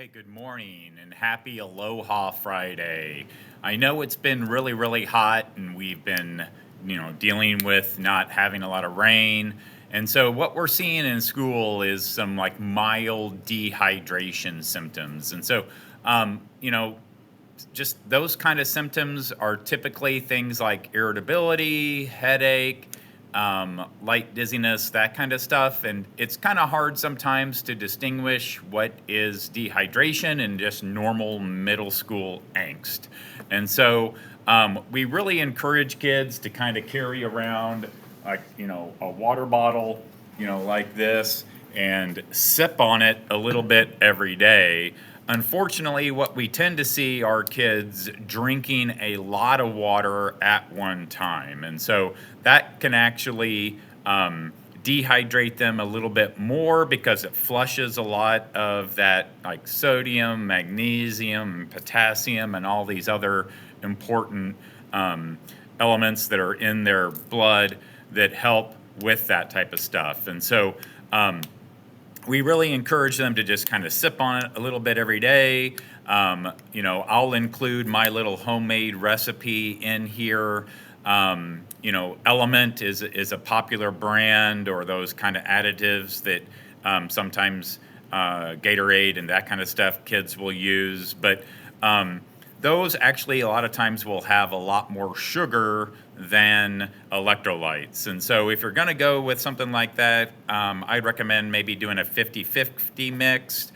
Hey, good morning and happy Aloha Friday. I know it's been really, really hot and we've been, dealing with not having a lot of rain. And so what we're seeing in school is some like mild dehydration symptoms. And so, um, you know, just those kind of symptoms are typically things like irritability, headache, light dizziness, that kind of stuff. And it's kind of hard sometimes to distinguish what is dehydration and just normal middle school angst. And so we really encourage kids to kind of carry around, like, a water bottle, like this, and sip on it a little bit every day. Unfortunately, what we tend to see are kids drinking a lot of water at one time. And so that can actually dehydrate them a little bit more because it flushes a lot of that, like sodium, magnesium, potassium, and all these other important elements that are in their blood that help with that type of stuff. And so, we really encourage them to just kind of sip on it a little bit every day. I'll include my little homemade recipe in here. Element is a popular brand, or those kind of additives that sometimes Gatorade and that kind of stuff kids will use. But those actually a lot of times will have a lot more sugar than electrolytes. And so if you're going to go with something like that, I'd recommend maybe doing a 50-50 mix,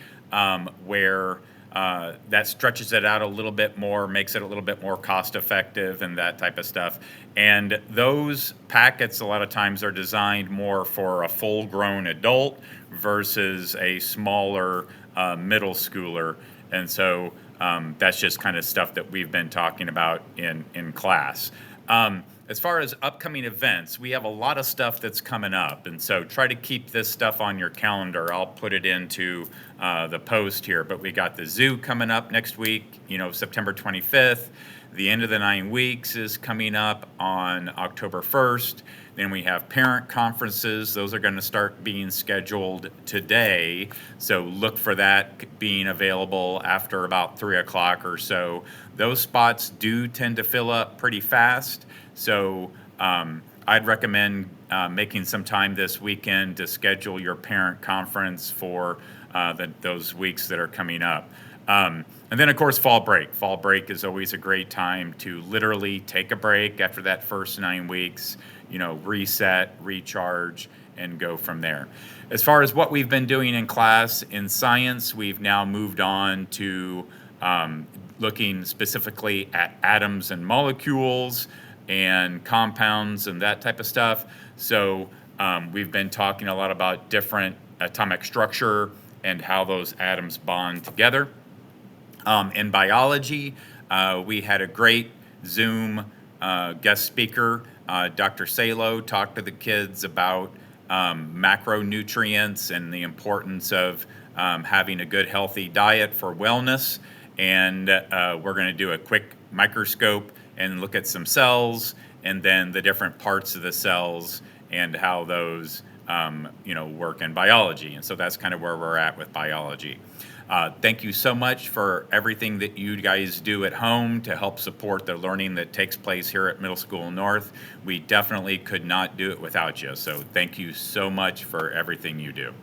where that stretches it out a little bit more, makes it a little bit more cost effective and that type of stuff. And those packets a lot of times are designed more for a full grown adult versus a smaller middle schooler. And so that's just kind of stuff that we've been talking about in class. As far as upcoming events, we have a lot of stuff that's coming up. And so try to keep this stuff on your calendar. I'll put it into the post here. But we got the zoo coming up next week, September 25th. The end of the 9 weeks is coming up on October 1st. Then we have parent conferences. Those are going to start being scheduled today. So look for that being available after about 3 o'clock or so. Those spots do tend to fill up pretty fast. So I'd recommend making some time this weekend to schedule your parent conference for those weeks that are coming up. And then, of course, fall break. Fall break is always a great time to literally take a break after that first 9 weeks, reset, recharge, and go from there. As far as what we've been doing in class, in science, we've now moved on to looking specifically at atoms and molecules and compounds and that type of stuff. So we've been talking a lot about different atomic structure and how those atoms bond together. In biology, we had a great Zoom guest speaker. Dr. Salo talked to the kids about macronutrients and the importance of having a good, healthy diet for wellness. And we're going to do a quick microscope and look at some cells and then the different parts of the cells and how those work in biology. And so that's kind of where we're at with biology. Thank you so much for everything that you guys do at home to help support the learning that takes place here at Middle School North. We definitely could not do it without you. So thank you so much for everything you do.